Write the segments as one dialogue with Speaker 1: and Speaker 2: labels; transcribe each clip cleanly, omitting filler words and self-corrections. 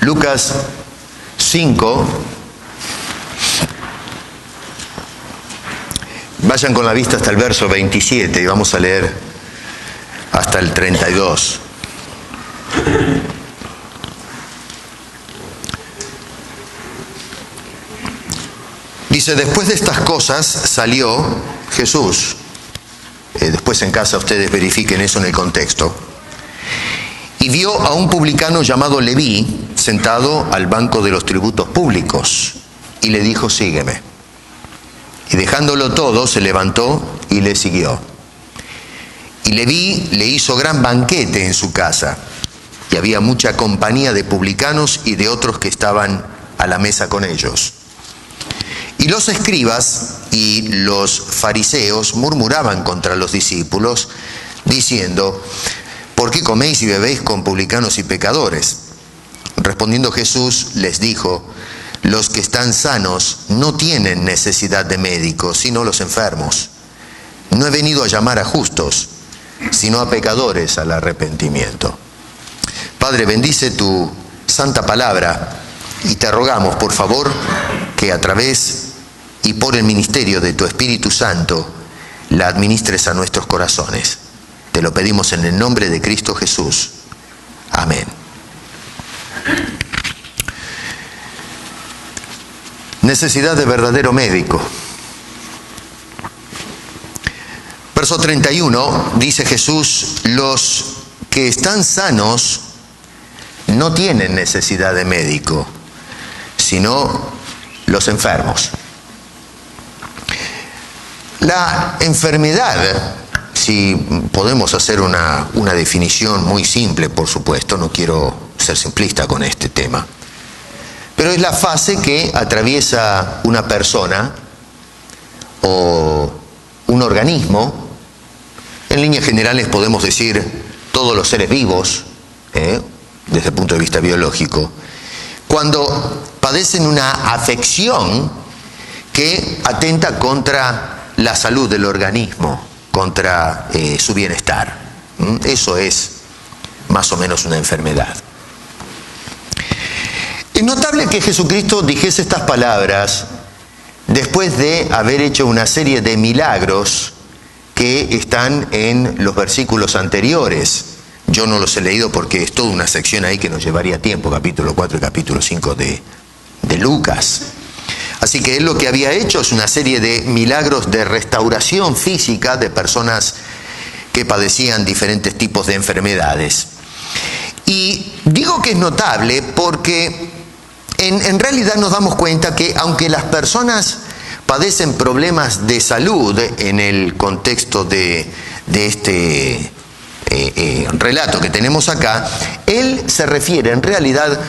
Speaker 1: Lucas 5, vayan con la vista hasta el verso 27 y vamos a leer hasta el 32. Dice, después de estas cosas salió Jesús. Después en casa ustedes verifiquen eso en el contexto. Y vio a un publicano llamado Leví sentado al banco de los tributos públicos. Y le dijo, sígueme. Y dejándolo todo, se levantó y le siguió. Y Leví le hizo gran banquete en su casa. Y había mucha compañía de publicanos y de otros que estaban a la mesa con ellos. Y los escribas y los fariseos murmuraban contra los discípulos, diciendo, ¿por qué coméis y bebéis con publicanos y pecadores? Respondiendo Jesús les dijo, los que están sanos no tienen necesidad de médicos, sino los enfermos. No he venido a llamar a justos, sino a pecadores al arrepentimiento. Padre, bendice tu santa palabra y te rogamos, por favor, que a través y por el ministerio de tu Espíritu Santo la administres a nuestros corazones. Te lo pedimos en el nombre de Cristo Jesús. Amén. Necesidad de verdadero médico. Verso 31 dice Jesús, los que están sanos no tienen necesidad de médico, sino los enfermos. La enfermedad, si podemos hacer una definición muy simple, por supuesto, no quiero ser simplista con este tema, pero es la fase que atraviesa una persona o un organismo. En líneas generales podemos decir todos los seres vivos, desde el punto de vista biológico, cuando padecen una afección que atenta contra la salud del organismo, contra su bienestar. Eso es más o menos una enfermedad. Es notable que Jesucristo dijese estas palabras después de haber hecho una serie de milagros que están en los versículos anteriores. Yo no los he leído porque es toda una sección ahí que nos llevaría tiempo, capítulo 4 y capítulo 5 de Lucas. Así que él lo que había hecho es una serie de milagros de restauración física de personas que padecían diferentes tipos de enfermedades. Y digo que es notable porque en realidad nos damos cuenta que aunque las personas padecen problemas de salud en el contexto de este relato que tenemos acá, él se refiere en realidad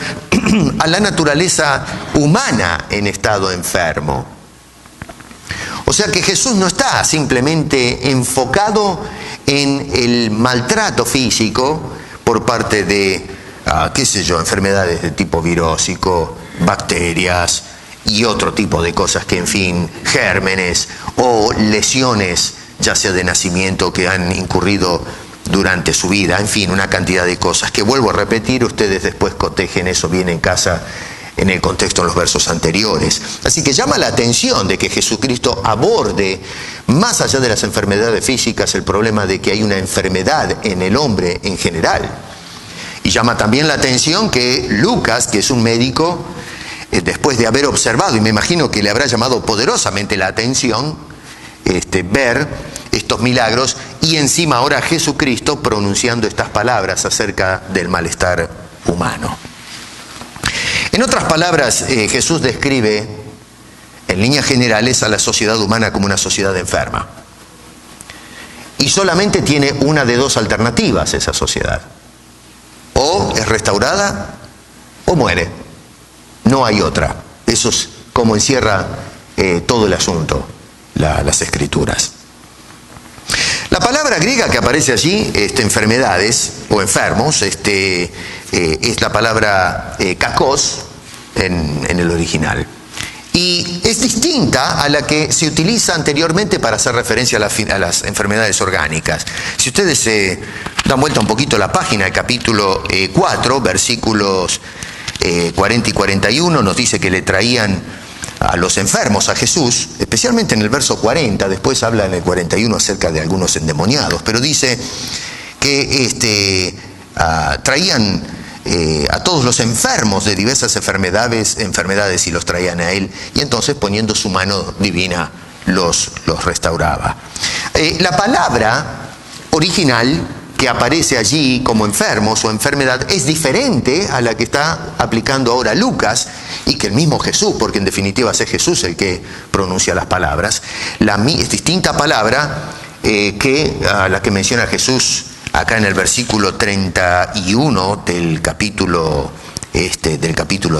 Speaker 1: a la naturaleza humana en estado enfermo. O sea que Jesús no está simplemente enfocado en el maltrato físico por parte de, enfermedades de tipo virósico, bacterias y otro tipo de cosas que, en fin, gérmenes o lesiones, ya sea de nacimiento que han incurrido durante su vida, en fin, una cantidad de cosas que vuelvo a repetir, ustedes después cotejen eso bien en casa en el contexto en los versos anteriores. Así que llama la atención de que Jesucristo aborde, más allá de las enfermedades físicas, el problema de que hay una enfermedad en el hombre en general. Y llama también la atención que Lucas, que es un médico, después de haber observado, y me imagino que le habrá llamado poderosamente la atención, ver estos milagros, y encima ahora Jesucristo pronunciando estas palabras acerca del malestar humano. En otras palabras, Jesús describe en líneas generales a la sociedad humana como una sociedad enferma. Y solamente tiene una de dos alternativas esa sociedad. O es restaurada o muere. No hay otra. Eso es como encierra todo el asunto, las Escrituras. La palabra griega que aparece allí, enfermedades o enfermos, es la palabra kakos en el original. Y es distinta a la que se utiliza anteriormente para hacer referencia a las enfermedades orgánicas. Si ustedes dan vuelta un poquito a la página, el capítulo 4, versículos 40 y 41 nos dice que le traían a los enfermos a Jesús, especialmente en el verso 40, después habla en el 41 acerca de algunos endemoniados, pero dice que traían a todos los enfermos de diversas enfermedades y los traían a él, y entonces poniendo su mano divina los restauraba. La palabra original que aparece allí como enfermos o enfermedad es diferente a la que está aplicando ahora Lucas y que el mismo Jesús, porque en definitiva es Jesús el que pronuncia las palabras. Es distinta palabra que a la que menciona Jesús acá en el versículo 31 del capítulo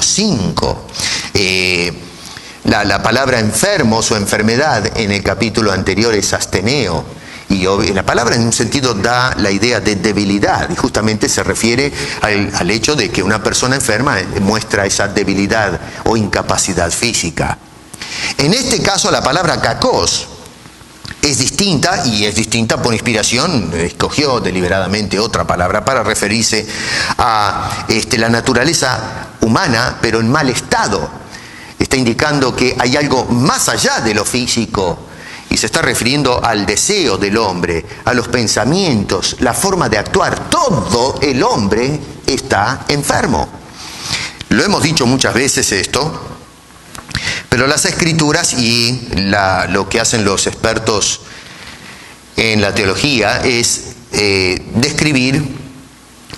Speaker 1: 5. La palabra enfermos o enfermedad en el capítulo anterior es asteneo. Y la palabra en un sentido da la idea de debilidad y justamente se refiere al hecho de que una persona enferma muestra esa debilidad o incapacidad física. En este caso la palabra kakos es distinta y es distinta por inspiración. Escogió deliberadamente otra palabra para referirse a la naturaleza humana pero en mal estado. Está indicando que hay algo más allá de lo físico. Y se está refiriendo al deseo del hombre, a los pensamientos, la forma de actuar. Todo el hombre está enfermo. Lo hemos dicho muchas veces esto, pero las Escrituras y lo que hacen los expertos en la teología es describir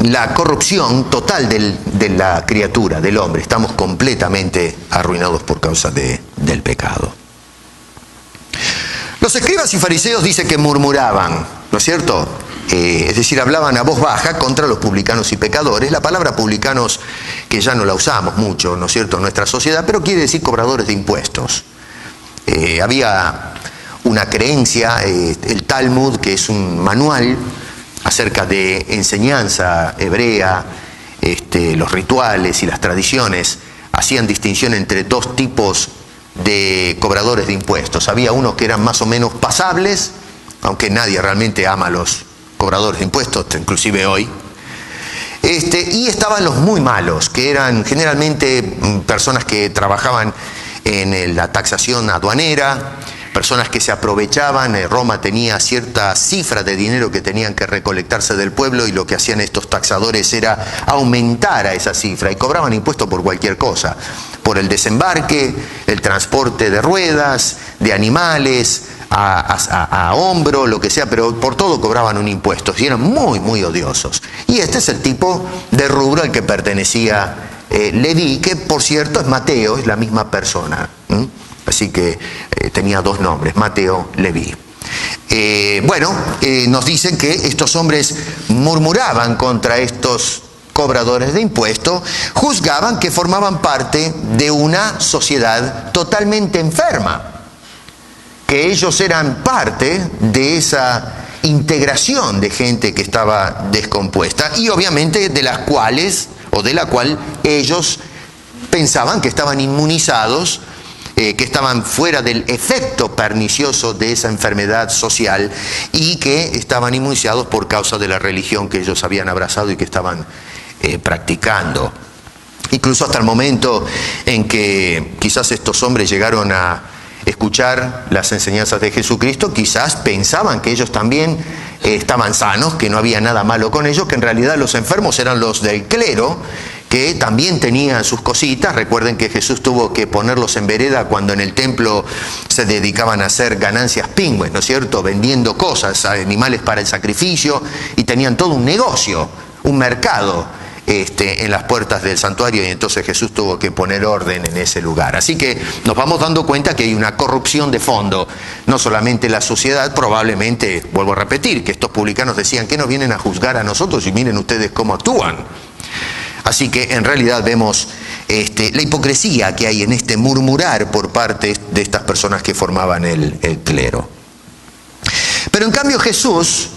Speaker 1: la corrupción total de la criatura, del hombre. Estamos completamente arruinados por causa del pecado. Los escribas y fariseos dice que murmuraban, ¿no es cierto? Es decir, hablaban a voz baja contra los publicanos y pecadores. La palabra publicanos, que ya no la usamos mucho, ¿no es cierto?, en nuestra sociedad, pero quiere decir cobradores de impuestos. Había una creencia, el Talmud, que es un manual acerca de enseñanza hebrea, los rituales y las tradiciones, hacían distinción entre dos tipos de cobradores de impuestos. Había unos que eran más o menos pasables, aunque nadie realmente ama a los cobradores de impuestos, inclusive hoy. Y estaban los muy malos, que eran generalmente personas que trabajaban en la taxación aduanera, personas que se aprovechaban. Roma tenía cierta cifra de dinero que tenían que recolectarse del pueblo y lo que hacían estos taxadores era aumentar a esa cifra y cobraban impuestos por cualquier cosa, por el desembarque, el transporte de ruedas, de animales, a hombro, lo que sea, pero por todo cobraban un impuesto y eran muy, muy odiosos. Y este es el tipo de rubro al que pertenecía Leví, que por cierto es Mateo, es la misma persona. Así que tenía dos nombres, Mateo, Leví. Nos dicen que estos hombres murmuraban contra estos cobradores de impuestos, juzgaban que formaban parte de una sociedad totalmente enferma, que ellos eran parte de esa integración de gente que estaba descompuesta y obviamente de la cual ellos pensaban que estaban inmunizados, que estaban fuera del efecto pernicioso de esa enfermedad social y que estaban inmunizados por causa de la religión que ellos habían abrazado y que estaban practicando. Incluso hasta el momento en que quizás estos hombres llegaron a escuchar las enseñanzas de Jesucristo, quizás pensaban que ellos también estaban sanos, que no había nada malo con ellos, que en realidad los enfermos eran los del clero, que también tenían sus cositas. Recuerden que Jesús tuvo que ponerlos en vereda cuando en el templo se dedicaban a hacer ganancias pingües, ¿no es cierto?, vendiendo cosas, animales para el sacrificio, y tenían todo un negocio, un mercado en las puertas del santuario, y entonces Jesús tuvo que poner orden en ese lugar. Así que nos vamos dando cuenta que hay una corrupción de fondo, no solamente la sociedad. Probablemente, vuelvo a repetir, que estos publicanos decían que nos vienen a juzgar a nosotros y miren ustedes cómo actúan. Así que en realidad vemos la hipocresía que hay en este murmurar por parte de estas personas que formaban el clero. Pero en cambio Jesús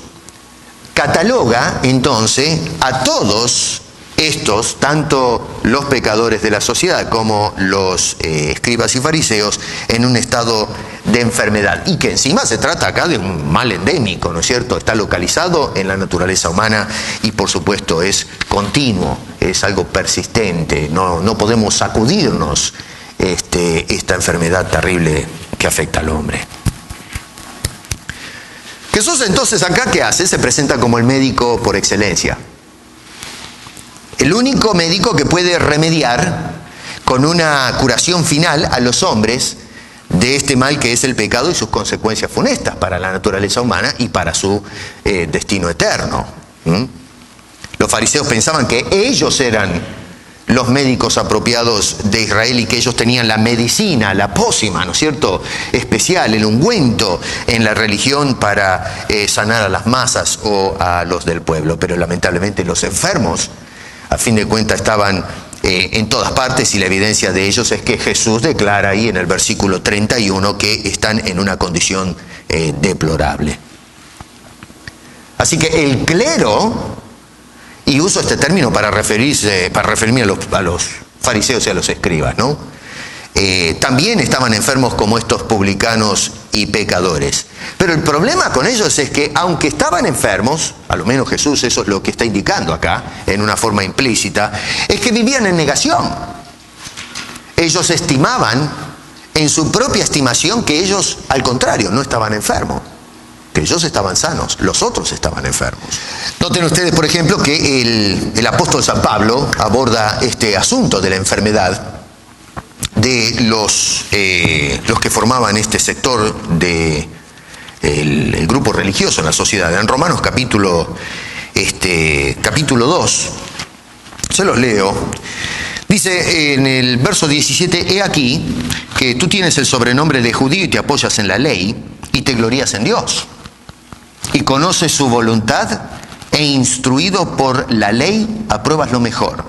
Speaker 1: cataloga entonces a todos estos, tanto los pecadores de la sociedad como los escribas y fariseos, en un estado de enfermedad, y que encima se trata acá de un mal endémico, ¿no es cierto? Está localizado en la naturaleza humana y por supuesto es continuo, es algo persistente, no podemos sacudirnos esta enfermedad terrible que afecta al hombre. Jesús entonces acá, ¿qué hace? Se presenta como el médico por excelencia. El único médico que puede remediar con una curación final a los hombres de este mal que es el pecado y sus consecuencias funestas para la naturaleza humana y para su destino eterno. Los fariseos pensaban que ellos eran los médicos apropiados de Israel y que ellos tenían la medicina, la pócima, ¿no es cierto?, especial, el ungüento en la religión para sanar a las masas o a los del pueblo. Pero lamentablemente los enfermos, a fin de cuentas, estaban en todas partes, y la evidencia de ellos es que Jesús declara ahí en el versículo 31 que están en una condición deplorable. Así que el clero, y uso este término para referirme a los fariseos y a los escribas, ¿no? También estaban enfermos como estos publicanos y pecadores. Pero el problema con ellos es que, aunque estaban enfermos, a lo menos Jesús eso es lo que está indicando acá, en una forma implícita, es que vivían en negación. Ellos estimaban, en su propia estimación, que ellos, al contrario, no estaban enfermos, que ellos estaban sanos, los otros estaban enfermos. Noten ustedes, por ejemplo, que el apóstol San Pablo aborda este asunto de la enfermedad de los que formaban este sector de el grupo religioso en la sociedad. En Romanos capítulo 2, se los leo, dice en el verso 17: he aquí que tú tienes el sobrenombre de judío y te apoyas en la ley y te glorías en Dios, y conoces su voluntad, e instruido por la ley apruebas lo mejor,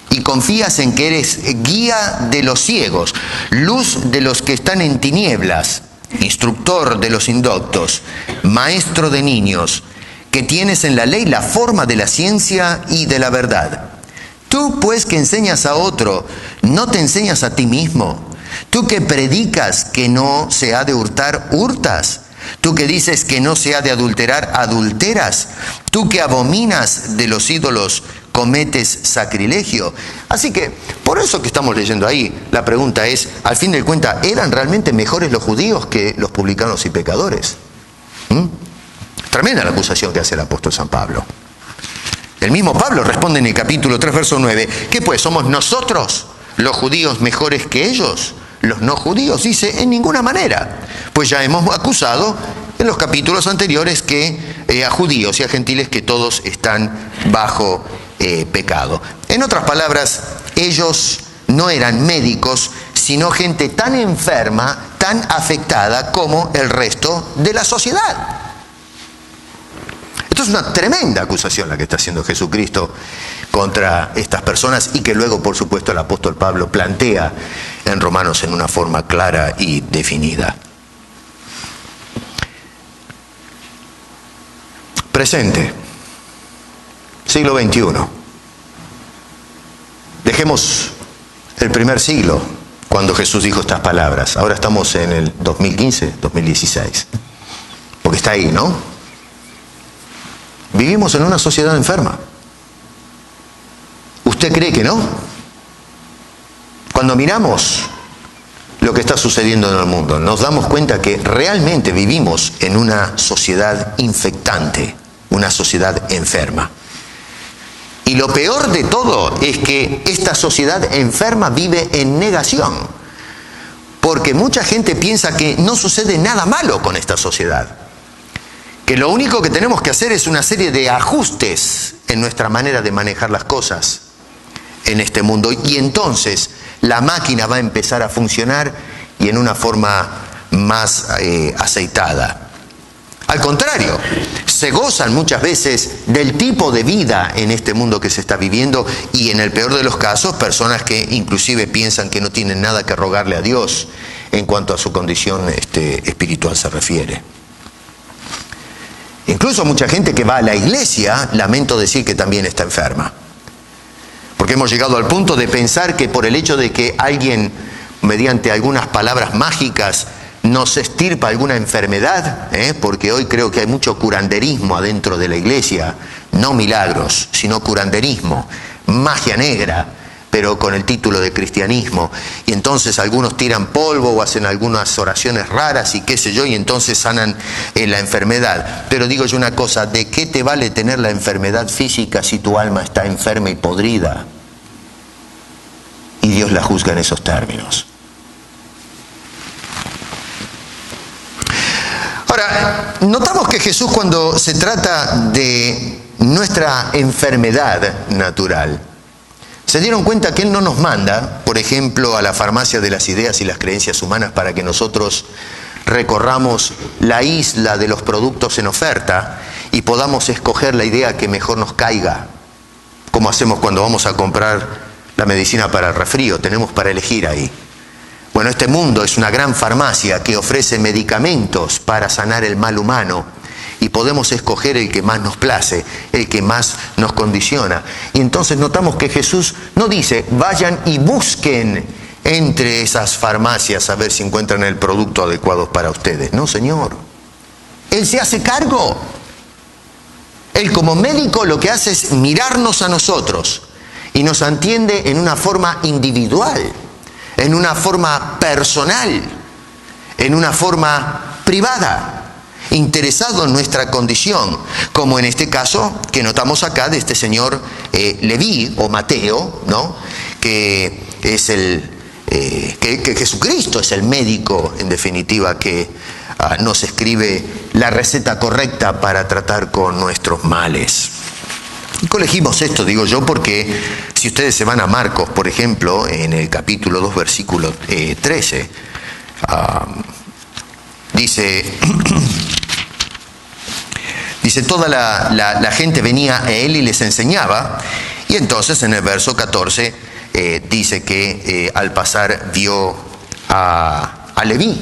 Speaker 1: y confías en que eres guía de los ciegos, luz de los que están en tinieblas, instructor de los indoctos, maestro de niños, que tienes en la ley la forma de la ciencia y de la verdad. Tú, pues, que enseñas a otro, ¿no te enseñas a ti mismo? Tú que predicas que no se ha de hurtar, hurtas. Tú que dices que no se ha de adulterar, adulteras. Tú que abominas de los ídolos, cometes sacrilegio. Así que, por eso que estamos leyendo ahí, la pregunta es, al fin de cuentas, ¿eran realmente mejores los judíos que los publicanos y pecadores? Tremenda la acusación que hace el apóstol San Pablo. El mismo Pablo responde en el capítulo 3, verso 9, ¿qué pues, somos nosotros los judíos mejores que ellos? Los no judíos, dice, en ninguna manera. Pues ya hemos acusado en los capítulos anteriores que a judíos y a gentiles que todos están bajo pecado. En otras palabras, ellos no eran médicos, sino gente tan enferma, tan afectada como el resto de la sociedad. Esto es una tremenda acusación la que está haciendo Jesucristo contra estas personas, y que luego, por supuesto, el apóstol Pablo plantea en Romanos en una forma clara y definida. Presente, siglo XXI. Dejemos el primer siglo, cuando Jesús dijo estas palabras. Ahora estamos en el 2015, 2016. Porque está ahí, ¿no? Vivimos en una sociedad enferma. ¿Usted cree que no? Cuando miramos lo que está sucediendo en el mundo, nos damos cuenta que realmente vivimos en una sociedad infectante, una sociedad enferma. Y lo peor de todo es que esta sociedad enferma vive en negación, porque mucha gente piensa que no sucede nada malo con esta sociedad, que lo único que tenemos que hacer es una serie de ajustes en nuestra manera de manejar las cosas en este mundo, y entonces la máquina va a empezar a funcionar y en una forma más aceitada. Al contrario, se gozan muchas veces del tipo de vida en este mundo que se está viviendo, y en el peor de los casos, personas que inclusive piensan que no tienen nada que rogarle a Dios en cuanto a su condición espiritual se refiere. Incluso mucha gente que va a la iglesia, lamento decir que también está enferma. Porque hemos llegado al punto de pensar que por el hecho de que alguien, mediante algunas palabras mágicas, nos extirpa alguna enfermedad, porque hoy creo que hay mucho curanderismo adentro de la iglesia, no milagros, sino curanderismo, magia negra, pero con el título de cristianismo, y entonces algunos tiran polvo o hacen algunas oraciones raras y qué sé yo, y entonces sanan la enfermedad. Pero digo yo una cosa, ¿de qué te vale tener la enfermedad física si tu alma está enferma y podrida? Y Dios la juzga en esos términos. Ahora, notamos que Jesús, cuando se trata de nuestra enfermedad natural, se dieron cuenta que Él no nos manda, por ejemplo, a la farmacia de las ideas y las creencias humanas para que nosotros recorramos la isla de los productos en oferta y podamos escoger la idea que mejor nos caiga, como hacemos cuando vamos a comprar la medicina para el resfrío, tenemos para elegir ahí. Bueno, este mundo es una gran farmacia que ofrece medicamentos para sanar el mal humano, y podemos escoger el que más nos place, el que más nos condiciona. Y entonces notamos que Jesús no dice, vayan y busquen entre esas farmacias a ver si encuentran el producto adecuado para ustedes. No, Señor. Él se hace cargo. Él, como médico, lo que hace es mirarnos a nosotros y nos atiende en una forma individual, en una forma personal, en una forma privada, interesado en nuestra condición, como en este caso que notamos acá de este señor Leví o Mateo, ¿no? Que es que Jesucristo es el médico, en definitiva, que nos escribe la receta correcta para tratar con nuestros males. Y colegimos esto, digo yo, porque si ustedes se van a Marcos, por ejemplo, en el capítulo 2, versículo 13, dice, toda la gente venía a Él y les enseñaba, y entonces en el verso 14 dice que al pasar vio a Leví.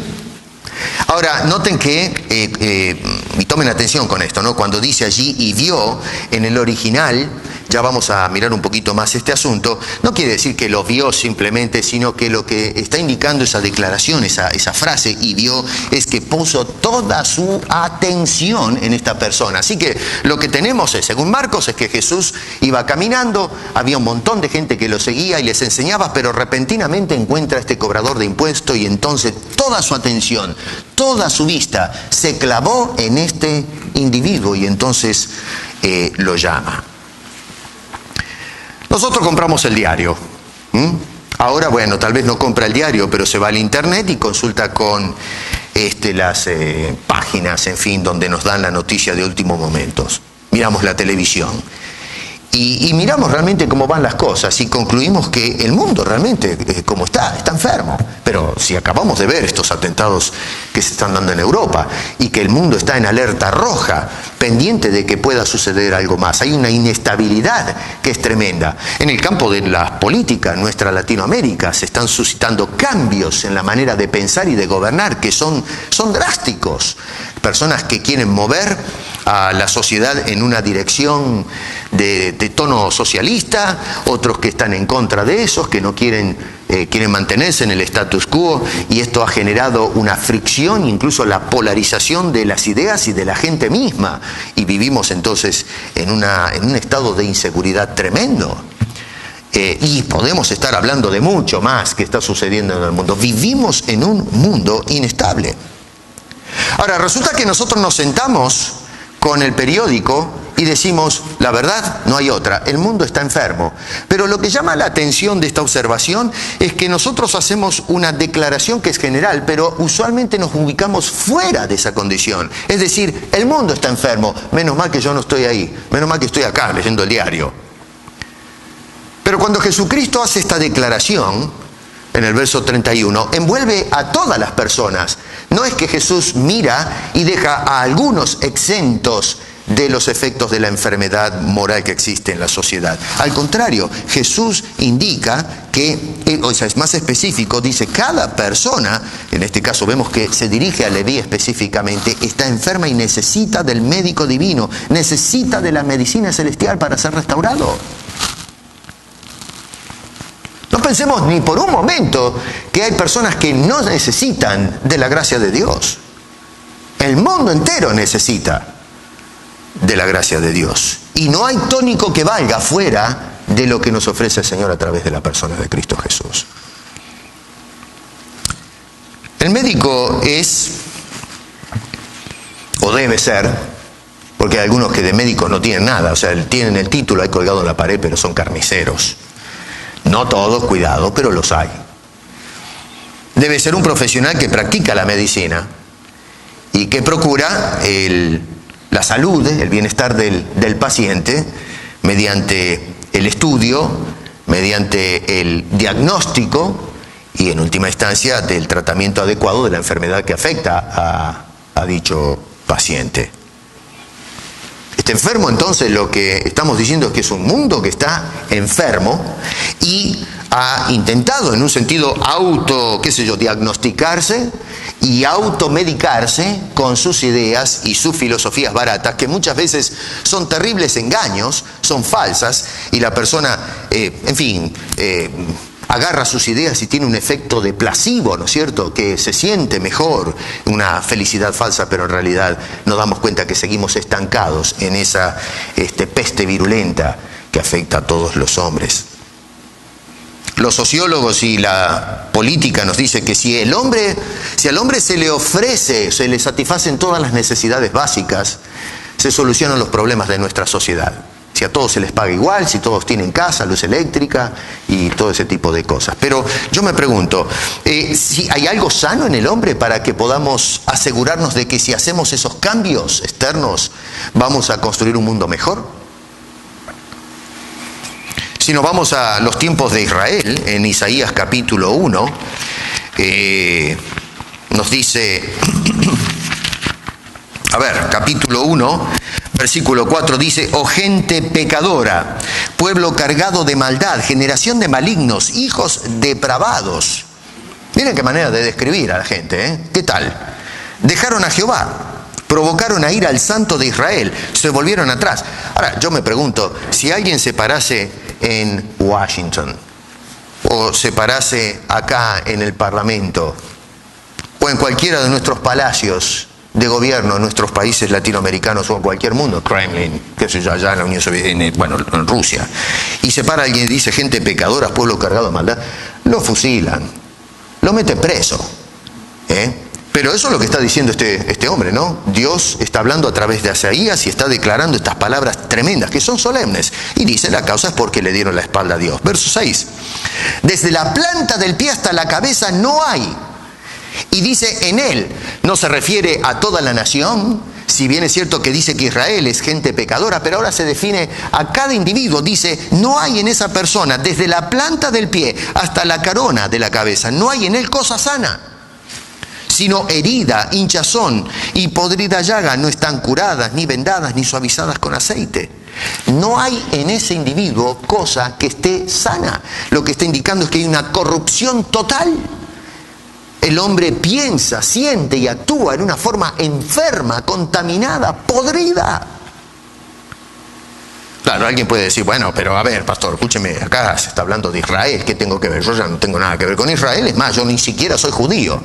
Speaker 1: Ahora, noten que, y tomen atención con esto, ¿no? Cuando dice allí y vio, en el original, ya vamos a mirar un poquito más este asunto, no quiere decir que lo vio simplemente, sino que lo que está indicando esa declaración, esa frase, y vio, es que puso toda su atención en esta persona. Así que lo que tenemos es, según Marcos, es que Jesús iba caminando, había un montón de gente que lo seguía y les enseñaba, pero repentinamente encuentra a este cobrador de impuestos y entonces toda su atención, toda su vista se clavó en este individuo y entonces lo llama. Nosotros compramos el diario. Ahora, bueno, tal vez no compra el diario, pero se va al internet y consulta con las páginas, en fin, donde nos dan la noticia de últimos momentos. Miramos la televisión. Y miramos realmente cómo van las cosas y concluimos que el mundo realmente, como está enfermo. Pero si acabamos de ver estos atentados que se están dando en Europa y que el mundo está en alerta roja, pendiente de que pueda suceder algo más, hay una inestabilidad que es tremenda. En el campo de la política, en nuestra Latinoamérica, se están suscitando cambios en la manera de pensar y de gobernar que son drásticos. Personas que quieren mover a la sociedad en una dirección de tono socialista, otros que están en contra de esos, que no quieren mantenerse en el status quo, y esto ha generado una fricción, incluso la polarización de las ideas y de la gente misma, y vivimos entonces en un estado de inseguridad tremendo. Y podemos estar hablando de mucho más que está sucediendo en el mundo. Vivimos en un mundo inestable. Ahora, resulta que nosotros nos sentamos con el periódico y decimos, la verdad, no hay otra, el mundo está enfermo. Pero lo que llama la atención de esta observación es que nosotros hacemos una declaración que es general, pero usualmente nos ubicamos fuera de esa condición. Es decir, el mundo está enfermo, menos mal que yo no estoy ahí, menos mal que estoy acá leyendo el diario. Pero cuando Jesucristo hace esta declaración, en el verso 31, envuelve a todas las personas. No es que Jesús mira y deja a algunos exentos de los efectos de la enfermedad moral que existe en la sociedad. Al contrario, Jesús indica que, es más específico, dice cada persona, en este caso vemos que se dirige a Leví específicamente, está enferma y necesita del médico divino, necesita de la medicina celestial para ser restaurado. No pensemos ni por un momento que hay personas que no necesitan de la gracia de Dios. El mundo entero necesita de la gracia de Dios. Y no hay tónico que valga fuera de lo que nos ofrece el Señor a través de la persona de Cristo Jesús. El médico es, o debe ser, porque hay algunos que de médicos no tienen nada, o sea, tienen el título ahí colgado en la pared, pero son carniceros. No todos, cuidado, pero los hay. Debe ser un profesional que practica la medicina y que procura la salud, el bienestar del paciente mediante el estudio, mediante el diagnóstico y en última instancia del tratamiento adecuado de la enfermedad que afecta a dicho paciente. Este enfermo, entonces, lo que estamos diciendo es que es un mundo que está enfermo y ha intentado en un sentido diagnosticarse y automedicarse con sus ideas y sus filosofías baratas, que muchas veces son terribles engaños, son falsas, y la persona, agarra sus ideas y tiene un efecto de placebo, ¿no es cierto?, que se siente mejor, una felicidad falsa, pero en realidad nos damos cuenta que seguimos estancados en esa peste virulenta que afecta a todos los hombres. Los sociólogos y la política nos dicen que si al hombre se le ofrece, se le satisfacen todas las necesidades básicas, se solucionan los problemas de nuestra sociedad. Si a todos se les paga igual, si todos tienen casa, luz eléctrica y todo ese tipo de cosas. Pero yo me pregunto, si hay algo sano en el hombre para que podamos asegurarnos de que si hacemos esos cambios externos vamos a construir un mundo mejor. Si nos vamos a los tiempos de Israel, en Isaías capítulo 1, nos dice, capítulo 1, versículo 4 dice: oh gente pecadora, pueblo cargado de maldad, generación de malignos, hijos depravados. Miren qué manera de describir a la gente, ¿eh? ¿Qué tal? Dejaron a Jehová, provocaron a ir al Santo de Israel, se volvieron atrás. Ahora, yo me pregunto, si alguien se parase en Washington, o se parase acá en el Parlamento, o en cualquiera de nuestros palacios de gobierno en nuestros países latinoamericanos o en cualquier mundo, Kremlin, qué sé yo, allá en la Unión Soviética, en Rusia, y se para alguien y dice gente pecadora, pueblo cargado de maldad, lo fusilan, lo mete preso, Pero eso es lo que está diciendo este hombre, ¿no? Dios está hablando a través de Isaías y está declarando estas palabras tremendas que son solemnes. Y dice, la causa es porque le dieron la espalda a Dios. Verso 6. Desde la planta del pie hasta la cabeza no hay. Y dice, en él no se refiere a toda la nación, si bien es cierto que dice que Israel es gente pecadora, pero ahora se define a cada individuo. Dice, no hay en esa persona, desde la planta del pie hasta la corona de la cabeza, no hay en él cosa sana, sino herida, hinchazón y podrida llaga, no están curadas, ni vendadas, ni suavizadas con aceite. No hay en ese individuo cosa que esté sana. Lo que está indicando es que hay una corrupción total. El hombre piensa, siente y actúa en una forma enferma, contaminada, podrida. Claro, alguien puede decir, bueno, pero a ver, pastor, escúcheme, acá se está hablando de Israel, ¿qué tengo que ver? Yo ya no tengo nada que ver con Israel, es más, yo ni siquiera soy judío.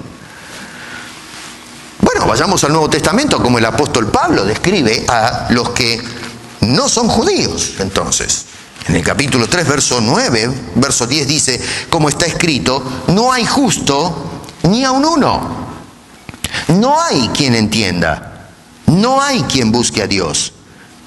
Speaker 1: Bueno, vayamos al Nuevo Testamento, como el apóstol Pablo describe a los que no son judíos. Entonces, en el capítulo 3, verso 9, verso 10 dice, como está escrito, no hay justo ni aun uno. No hay quien entienda, no hay quien busque a Dios.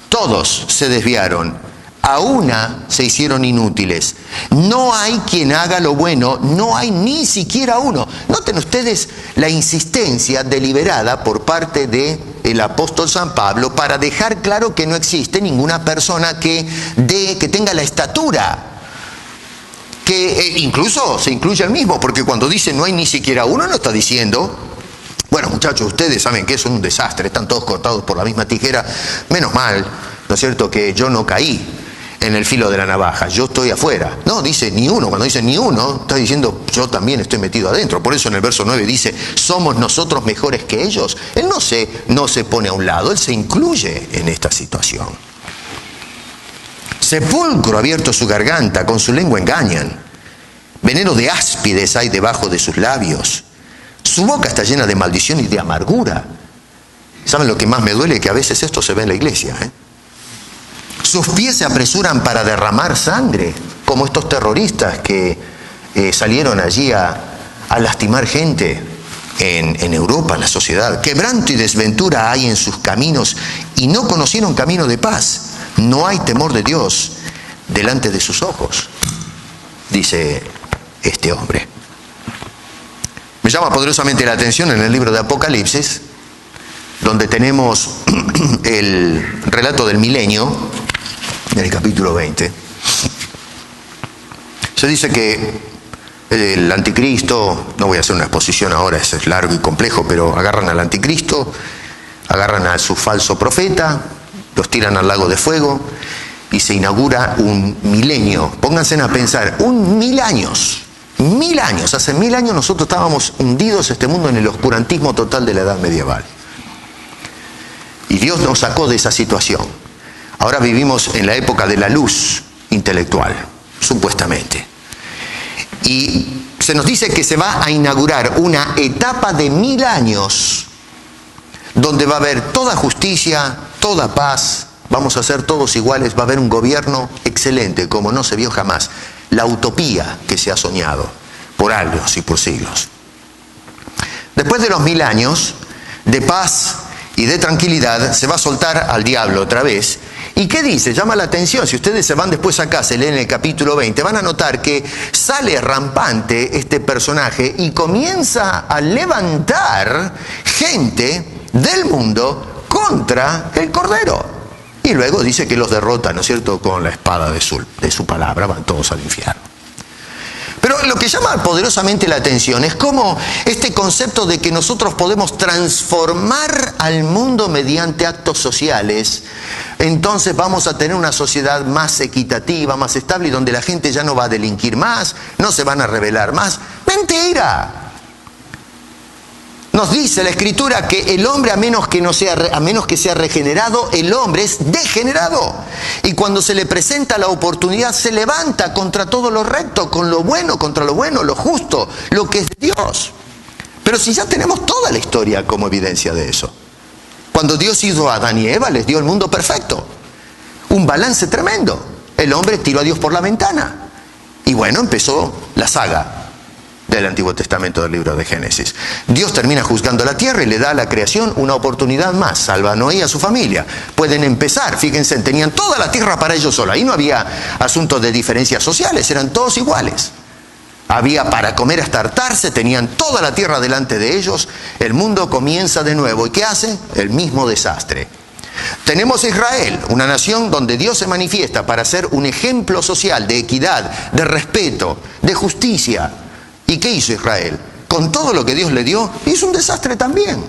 Speaker 1: Todos se desviaron, a una se hicieron inútiles. No hay quien haga lo bueno, no hay ni siquiera uno. Noten ustedes la insistencia deliberada por parte del apóstol San Pablo para dejar claro que no existe ninguna persona que tenga la estatura, que incluso se incluye el mismo, porque cuando dice no hay ni siquiera uno, no está diciendo, bueno muchachos, ustedes saben que es un desastre, están todos cortados por la misma tijera, menos mal, ¿no es cierto?, que yo no caí en el filo de la navaja, yo estoy afuera. No, dice ni uno. Cuando dice ni uno, está diciendo yo también estoy metido adentro. Por eso en el verso 9 dice, ¿somos nosotros mejores que ellos? Él no se pone a un lado, él se incluye en esta situación. Sepulcro abierto su garganta, con su lengua engañan. Veneno de áspides hay debajo de sus labios. Su boca está llena de maldición y de amargura. ¿Saben lo que más me duele? Que a veces esto se ve en la iglesia, ¿eh? Sus pies se apresuran para derramar sangre, como estos terroristas que salieron allí a lastimar gente en Europa, en la sociedad. Quebranto y desventura hay en sus caminos y no conocieron camino de paz. No hay temor de Dios delante de sus ojos, dice este hombre. Me llama poderosamente la atención en el libro de Apocalipsis, donde tenemos el relato del milenio, en el capítulo 20. Se dice que el anticristo, no voy a hacer una exposición ahora, es largo y complejo, pero agarran al anticristo, agarran a su falso profeta, los tiran al lago de fuego y se inaugura un milenio. Pónganse a pensar, 1000 años. 1000 años, hace 1000 años nosotros estábamos hundidos este mundo en el oscurantismo total de la edad medieval. Y Dios nos sacó de esa situación. Ahora vivimos en la época de la luz intelectual, supuestamente. Y se nos dice que se va a inaugurar una etapa de 1000 años, donde va a haber toda justicia, toda paz, vamos a ser todos iguales, va a haber un gobierno excelente, como no se vio jamás. La utopía que se ha soñado por años y por siglos. Después de los 1000 años de paz y de tranquilidad, se va a soltar al diablo otra vez. ¿Y qué dice? Llama la atención. Si ustedes se van después acá, se leen el capítulo 20, van a notar que sale rampante este personaje y comienza a levantar gente del mundo contra el Cordero. Y luego dice que los derrota, ¿no es cierto?, con la espada de su palabra, van todos al infierno. Pero lo que llama poderosamente la atención es cómo este concepto de que nosotros podemos transformar al mundo mediante actos sociales, entonces vamos a tener una sociedad más equitativa, más estable, y donde la gente ya no va a delinquir más, no se van a rebelar más. ¡Mentira! Nos dice la Escritura que el hombre, a menos que sea regenerado, el hombre es degenerado. Y cuando se le presenta la oportunidad, se levanta contra todo lo recto, con lo bueno, contra lo bueno, lo justo, lo que es de Dios. Pero si ya tenemos toda la historia como evidencia de eso. Cuando Dios hizo a Adán y Eva, les dio el mundo perfecto. Un balance tremendo. El hombre tiró a Dios por la ventana. Y bueno, empezó la saga del Antiguo Testamento, del libro de Génesis. Dios termina juzgando la tierra y le da a la creación una oportunidad más. Salva a Noé y a su familia. Pueden empezar, fíjense, tenían toda la tierra para ellos solos. Ahí no había asuntos de diferencias sociales, eran todos iguales. Había para comer hasta hartarse, tenían toda la tierra delante de ellos. El mundo comienza de nuevo. ¿Y qué hace? El mismo desastre. Tenemos a Israel, una nación donde Dios se manifiesta para ser un ejemplo social de equidad, de respeto, de justicia. ¿Y qué hizo Israel? Con todo lo que Dios le dio, hizo un desastre también.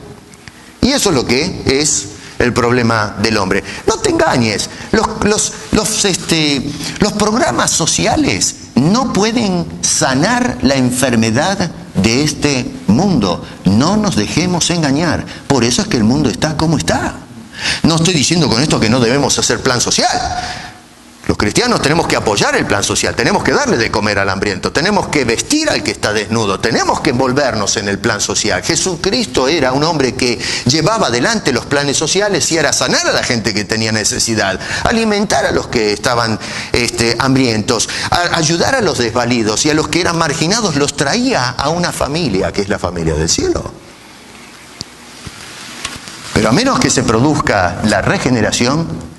Speaker 1: Y eso es lo que es el problema del hombre. No te engañes, los programas sociales no pueden sanar la enfermedad de este mundo. No nos dejemos engañar. Por eso es que el mundo está como está. No estoy diciendo con esto que no debemos hacer plan social. Los cristianos tenemos que apoyar el plan social, tenemos que darle de comer al hambriento, tenemos que vestir al que está desnudo, tenemos que envolvernos en el plan social. Jesucristo era un hombre que llevaba adelante los planes sociales y era sanar a la gente que tenía necesidad, alimentar a los que estaban hambrientos, ayudar a los desvalidos, y a los que eran marginados los traía a una familia, que es la familia del cielo. Pero a menos que se produzca la regeneración,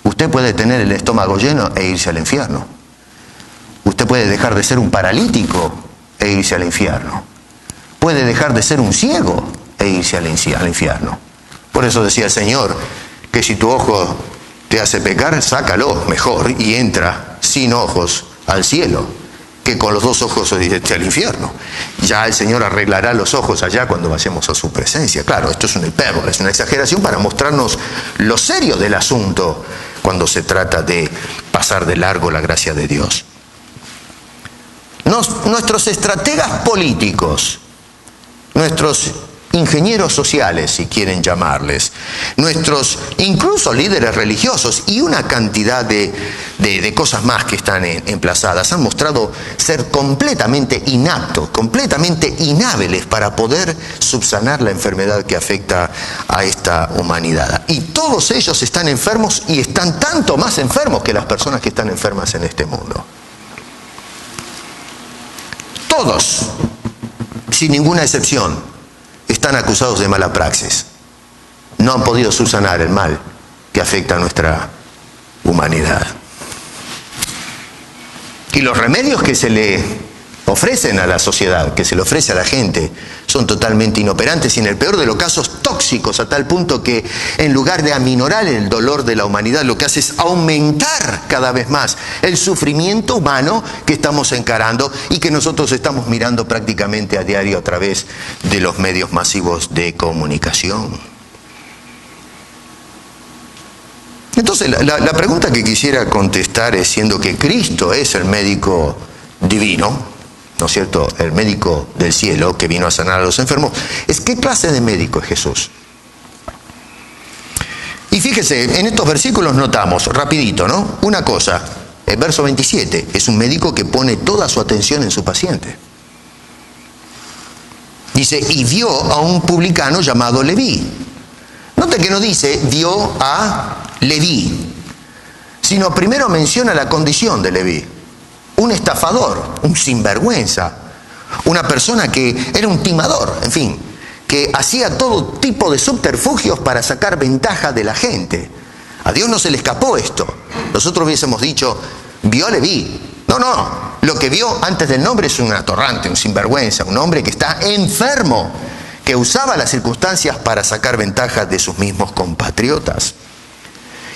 Speaker 1: usted puede tener el estómago lleno e irse al infierno. Usted puede dejar de ser un paralítico e irse al infierno. Puede dejar de ser un ciego e irse al infierno. Por eso decía el Señor que si tu ojo te hace pecar, sácalo mejor y entra sin ojos al cielo, que con los 2 ojos irte al infierno. Ya el Señor arreglará los ojos allá cuando vayamos a su presencia. Claro, esto es una hipérbole, es una exageración para mostrarnos lo serio del asunto cuando se trata de pasar de largo la gracia de Dios. Nuestros estrategas políticos, nuestros ingenieros sociales, si quieren llamarles, nuestros incluso líderes religiosos y una cantidad de cosas más que están emplazadas, han mostrado ser completamente inaptos, completamente inhábiles para poder subsanar la enfermedad que afecta a esta humanidad. Y todos ellos están enfermos y están tanto más enfermos que las personas que están enfermas en este mundo. Todos, sin ninguna excepción, están acusados de mala praxis. No han podido subsanar el mal que afecta a nuestra humanidad. Y los remedios que se le ofrecen a la sociedad, que se le ofrece a la gente, son totalmente inoperantes y en el peor de los casos tóxicos, a tal punto que en lugar de aminorar el dolor de la humanidad, lo que hace es aumentar cada vez más el sufrimiento humano que estamos encarando y que nosotros estamos mirando prácticamente a diario a través de los medios masivos de comunicación. Entonces, la pregunta que quisiera contestar es, siendo que Cristo es el médico divino, ¿no es cierto?, el médico del cielo que vino a sanar a los enfermos, es ¿qué clase de médico es Jesús? Y fíjese, en estos versículos notamos, rapidito, ¿no?, una cosa, el verso 27, es un médico que pone toda su atención en su paciente. Dice, y vio a un publicano llamado Leví. Note que no dice, vio a Leví, sino primero menciona la condición de Leví. Un estafador, un sinvergüenza, una persona que era un timador, en fin, que hacía todo tipo de subterfugios para sacar ventaja de la gente. A Dios no se le escapó esto. Nosotros hubiésemos dicho, vio a Leví. No, lo que vio antes del nombre es un atorrante, un sinvergüenza, un hombre que está enfermo, que usaba las circunstancias para sacar ventaja de sus mismos compatriotas.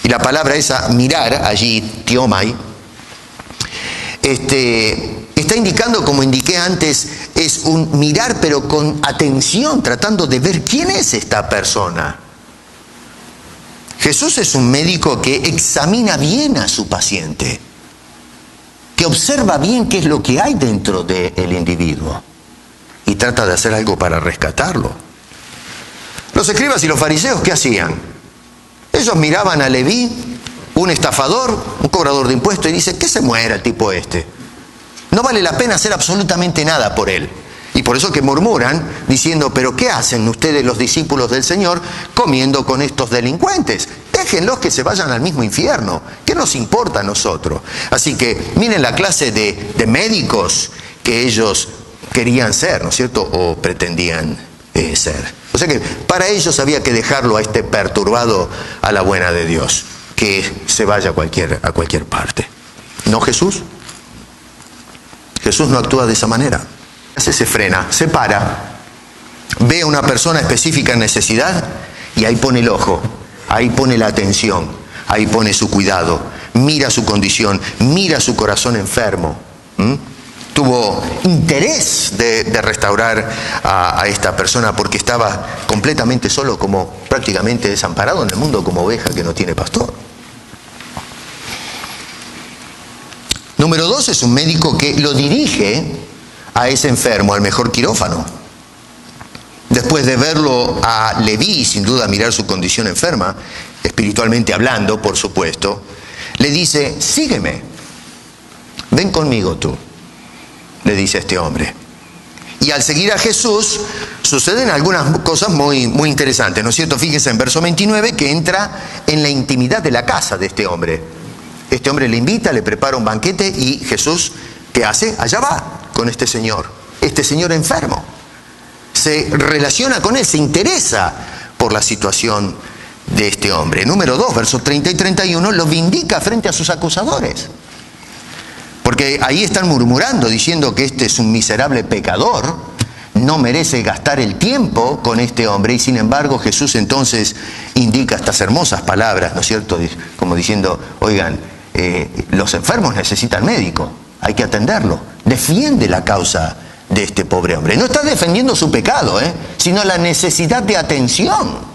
Speaker 1: Y la palabra esa, mirar, allí, tiomai, está indicando, como indiqué antes, es un mirar pero con atención, tratando de ver quién es esta persona. Jesús es un médico que examina bien a su paciente, que observa bien qué es lo que hay dentro del individuo y trata de hacer algo para rescatarlo. Los escribas y los fariseos, ¿qué hacían? Ellos miraban a Leví, un estafador, un cobrador de impuestos, y dice, que se muera el tipo este. No vale la pena hacer absolutamente nada por él. Y por eso que murmuran, diciendo, pero ¿qué hacen ustedes los discípulos del Señor comiendo con estos delincuentes? Déjenlos que se vayan al mismo infierno. ¿Qué nos importa a nosotros? Así que miren la clase de médicos que ellos querían ser, ¿no es cierto? O pretendían ser. O sea que para ellos había que dejarlo a este perturbado a la buena de Dios, que se vaya a cualquier parte. ¿No Jesús? Jesús no actúa de esa manera. Se frena, se para, ve a una persona específica en necesidad y ahí pone el ojo, ahí pone la atención, ahí pone su cuidado, mira su condición, mira su corazón enfermo. Tuvo interés de restaurar a esta persona porque estaba completamente solo, como prácticamente desamparado en el mundo, como oveja que no tiene pastor. Número 2, es un médico que lo dirige a ese enfermo al mejor quirófano. Después de verlo a Leví, sin duda mirar su condición enferma, espiritualmente hablando, por supuesto, le dice, sígueme, ven conmigo tú, le dice a este hombre. Y al seguir a Jesús, suceden algunas cosas muy interesantes, ¿no es cierto? Fíjense en verso 29 que entra en la intimidad de la casa de este hombre. Este hombre le invita, le prepara un banquete y Jesús, ¿qué hace? Allá va con este señor enfermo. Se relaciona con él, se interesa por la situación de este hombre. Número 2, versos 30 y 31, lo vindica frente a sus acusadores. Porque ahí están murmurando, diciendo que este es un miserable pecador, no merece gastar el tiempo con este hombre, y sin embargo Jesús entonces indica estas hermosas palabras, ¿no es cierto? Como diciendo, oigan, los enfermos necesitan médico, hay que atenderlo. Defiende la causa de este pobre hombre. No está defendiendo su pecado, sino la necesidad de atención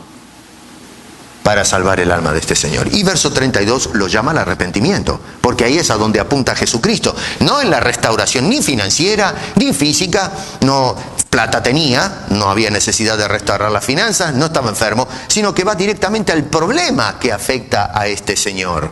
Speaker 1: para salvar el alma de este señor. Y verso 32 lo llama al arrepentimiento, porque ahí es a donde apunta Jesucristo. No en la restauración ni financiera, ni física, no plata tenía, no había necesidad de restaurar las finanzas, no estaba enfermo, sino que va directamente al problema que afecta a este señor.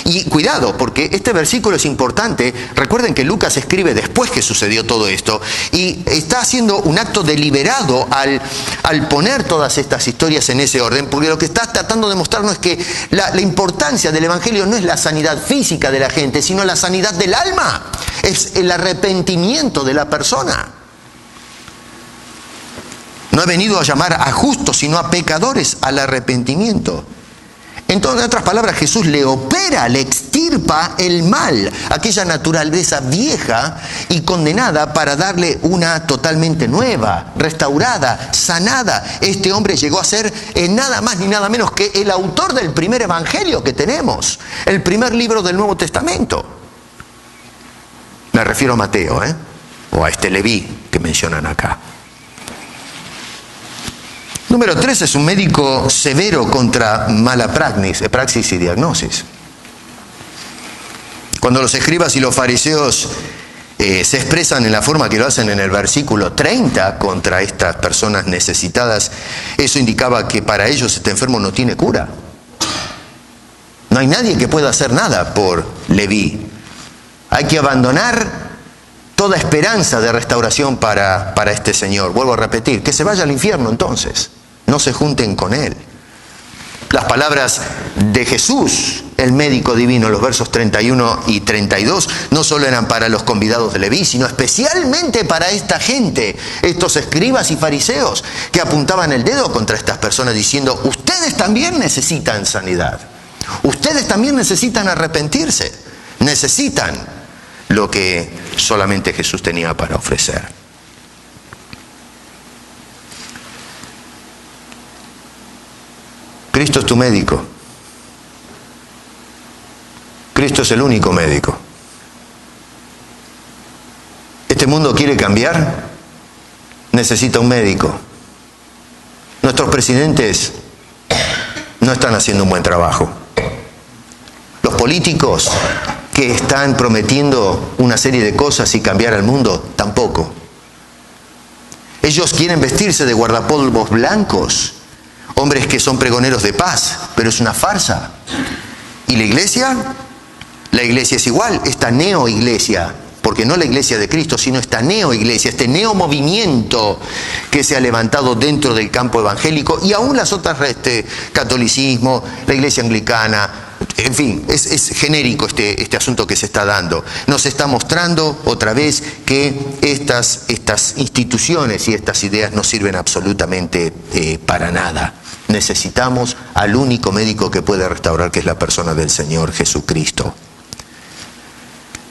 Speaker 1: Y cuidado, porque este versículo es importante. Recuerden que Lucas escribe después que sucedió todo esto y está haciendo un acto deliberado al poner todas estas historias en ese orden, porque lo que está tratando de mostrarnos es que la importancia del Evangelio no es la sanidad física de la gente, sino la sanidad del alma, es el arrepentimiento de la persona. No he venido a llamar a justos, sino a pecadores al arrepentimiento. Entonces, en otras palabras, Jesús le opera, le extirpa el mal, aquella naturaleza vieja y condenada, para darle una totalmente nueva, restaurada, sanada. Este hombre llegó a ser nada más ni nada menos que el autor del primer evangelio que tenemos, el primer libro del Nuevo Testamento. Me refiero a Mateo, o a este Leví que mencionan acá. Número 3 es un médico severo contra mala praxis y diagnosis. Cuando los escribas y los fariseos se expresan en la forma que lo hacen en el versículo 30 contra estas personas necesitadas, eso indicaba que para ellos este enfermo no tiene cura. No hay nadie que pueda hacer nada por Leví. Hay que abandonar toda esperanza de restauración para este señor. Vuelvo a repetir, que se vaya al infierno entonces. No se junten con él. Las palabras de Jesús, el médico divino, los versos 31 y 32, no solo eran para los convidados de Leví, sino especialmente para esta gente, estos escribas y fariseos, que apuntaban el dedo contra estas personas diciendo: ustedes también necesitan sanidad. Ustedes también necesitan arrepentirse. Necesitan lo que solamente Jesús tenía para ofrecer. Cristo es tu médico. Cristo es el único médico. ¿Este mundo quiere cambiar? Necesita un médico. Nuestros presidentes no están haciendo un buen trabajo. Los políticos que están prometiendo una serie de cosas y cambiar al mundo, tampoco. Ellos quieren vestirse de guardapolvos blancos, hombres que son pregoneros de paz, pero es una farsa. ¿Y la iglesia? La iglesia es igual, esta neoiglesia, porque no la iglesia de Cristo, sino esta neoiglesia, este neomovimiento que se ha levantado dentro del campo evangélico, y aún las otras, catolicismo, la iglesia anglicana, en fin, es genérico este asunto que se está dando. Nos está mostrando otra vez que estas instituciones y estas ideas no sirven absolutamente para nada. Necesitamos al único médico que puede restaurar, que es la persona del Señor Jesucristo.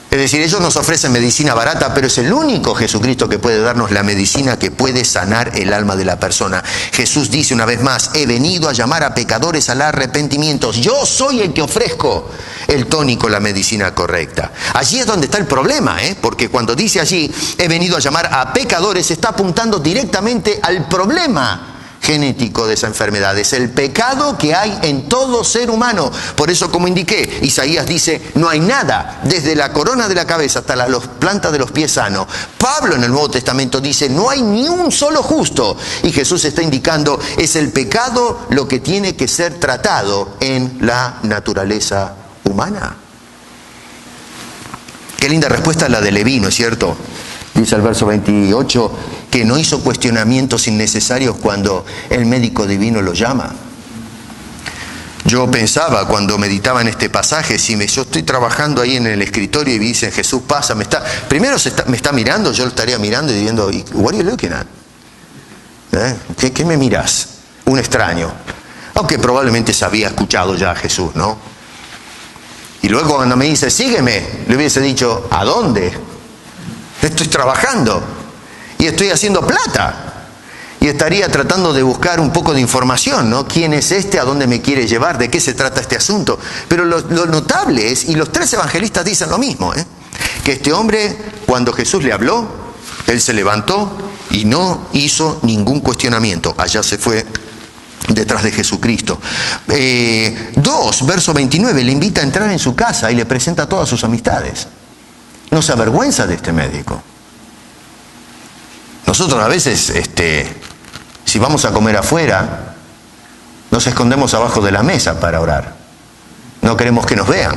Speaker 1: Es decir, ellos nos ofrecen medicina barata, pero es el único Jesucristo que puede darnos la medicina que puede sanar el alma de la persona. Jesús dice una vez más: he venido a llamar a pecadores al arrepentimiento. Yo soy el que ofrezco el tónico, la medicina correcta. Allí es donde está el problema, porque cuando dice allí he venido a llamar a pecadores, está apuntando directamente al problema genético de esa enfermedad. Es el pecado que hay en todo ser humano. Por eso, como indiqué, Isaías dice: no hay nada, desde la corona de la cabeza hasta la planta de los pies sano. Pablo en el Nuevo Testamento dice: no hay ni un solo justo. Y Jesús está indicando: es el pecado lo que tiene que ser tratado en la naturaleza humana. Qué linda respuesta la de Leví, ¿no es cierto? Dice el verso 28 que no hizo cuestionamientos innecesarios cuando el médico divino lo llama. Yo pensaba cuando meditaba en este pasaje, yo estoy trabajando ahí en el escritorio y me dicen: Jesús pasa, me está mirando, yo lo estaría mirando y diciendo: what are you looking at? ¿Qué me miras? Un extraño. Aunque probablemente se había escuchado ya a Jesús, ¿no? Y luego cuando me dice: sígueme, le hubiese dicho: ¿a dónde? Estoy trabajando y estoy haciendo plata. Y estaría tratando de buscar un poco de información, ¿no? ¿Quién es este? ¿A dónde me quiere llevar? ¿De qué se trata este asunto? Pero lo notable es, y los tres evangelistas dicen lo mismo, que este hombre, cuando Jesús le habló, él se levantó y no hizo ningún cuestionamiento. Allá se fue detrás de Jesucristo. 2, verso 29, le invita a entrar en su casa y le presenta a todas sus amistades. No se avergüenza de este médico. Nosotros a veces, si vamos a comer afuera, nos escondemos abajo de la mesa para orar. No queremos que nos vean.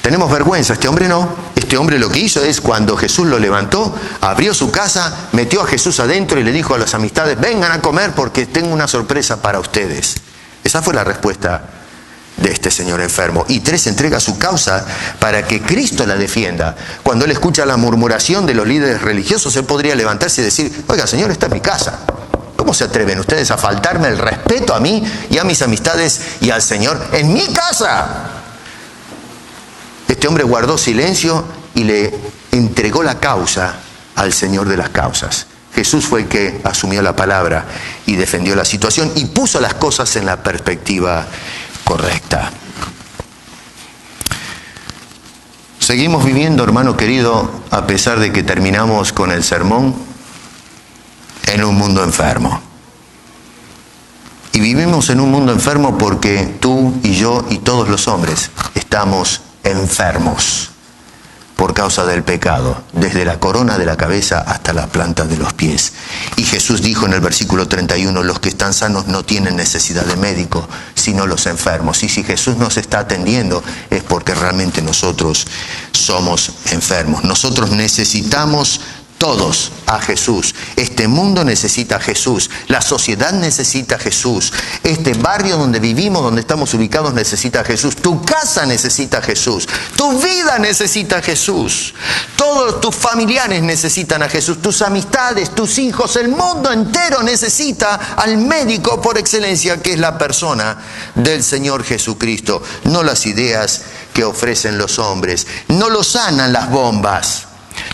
Speaker 1: Tenemos vergüenza. Este hombre no. Este hombre lo que hizo es, cuando Jesús lo levantó, abrió su casa, metió a Jesús adentro y le dijo a las amistades: vengan a comer porque tengo una sorpresa para ustedes. Esa fue la respuesta de este señor enfermo. Y 3, entrega su causa para que Cristo la defienda. Cuando él escucha la murmuración de los líderes religiosos, él podría levantarse y decir: oiga, Señor, esta es mi casa. ¿Cómo se atreven ustedes a faltarme el respeto a mí y a mis amistades y al Señor en mi casa? Este hombre guardó silencio y le entregó la causa al Señor de las causas. Jesús fue el que asumió la palabra y defendió la situación y puso las cosas en la perspectiva correcta. Seguimos viviendo, hermano querido, a pesar de que terminamos con el sermón, en un mundo enfermo. Y vivimos en un mundo enfermo porque tú y yo y todos los hombres estamos enfermos por causa del pecado, desde la corona de la cabeza hasta la planta de los pies. Y Jesús dijo en el versículo 31, los que están sanos no tienen necesidad de médico, sino los enfermos. Y si Jesús nos está atendiendo, es porque realmente nosotros somos enfermos. Nosotros necesitamos todos a Jesús. Este mundo necesita a Jesús. La sociedad necesita a Jesús. Este barrio donde vivimos, donde estamos ubicados, necesita a Jesús. Tu casa necesita a Jesús. Tu vida necesita a Jesús. Todos tus familiares necesitan a Jesús. Tus amistades, tus hijos, el mundo entero necesita al médico por excelencia, que es la persona del Señor Jesucristo. No las ideas que ofrecen los hombres. No lo sanan las bombas.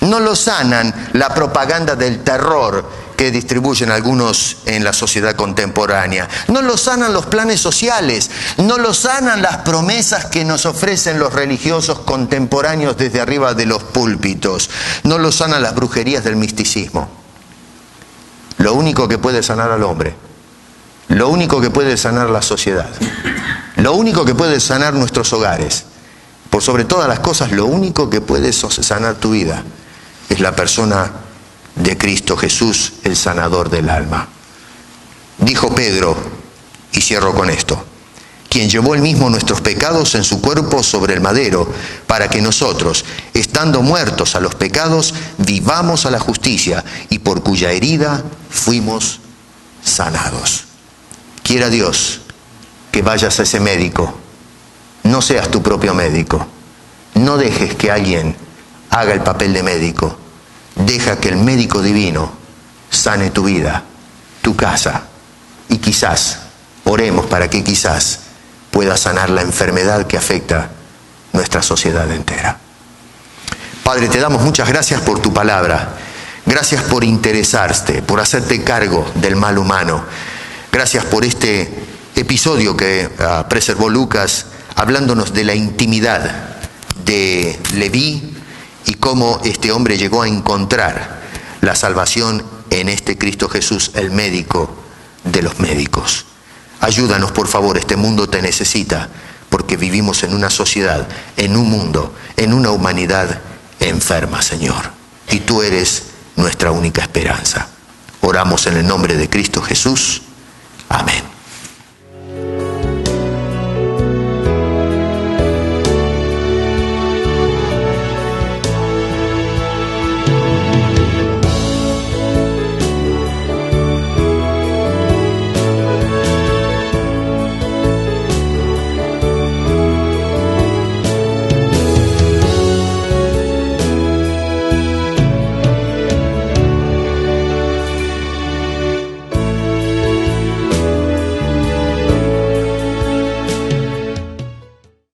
Speaker 1: No lo sanan la propaganda del terror que distribuyen algunos en la sociedad contemporánea. No lo sanan los planes sociales. No lo sanan las promesas que nos ofrecen los religiosos contemporáneos desde arriba de los púlpitos. No lo sanan las brujerías del misticismo. Lo único que puede sanar al hombre, lo único que puede sanar la sociedad, lo único que puede sanar nuestros hogares, por sobre todas las cosas, lo único que puede sanar tu vida es la persona de Cristo Jesús, el sanador del alma. Dijo Pedro, y cierro con esto, quien llevó él mismo nuestros pecados en su cuerpo sobre el madero, para que nosotros, estando muertos a los pecados, vivamos a la justicia, y por cuya herida fuimos sanados. Quiera Dios que vayas a ese médico. No seas tu propio médico. No dejes que alguien haga el papel de médico. Deja que el médico divino sane tu vida, tu casa. Y quizás, oremos para que quizás pueda sanar la enfermedad que afecta nuestra sociedad entera. Padre, te damos muchas gracias por tu palabra. Gracias por interesarte, por hacerte cargo del mal humano. Gracias por este episodio que preservó Lucas, hablándonos de la intimidad de Leví y cómo este hombre llegó a encontrar la salvación en este Cristo Jesús, el médico de los médicos. Ayúdanos, por favor, este mundo te necesita, porque vivimos en una sociedad, en un mundo, en una humanidad enferma, Señor. Y tú eres nuestra única esperanza. Oramos en el nombre de Cristo Jesús. Amén.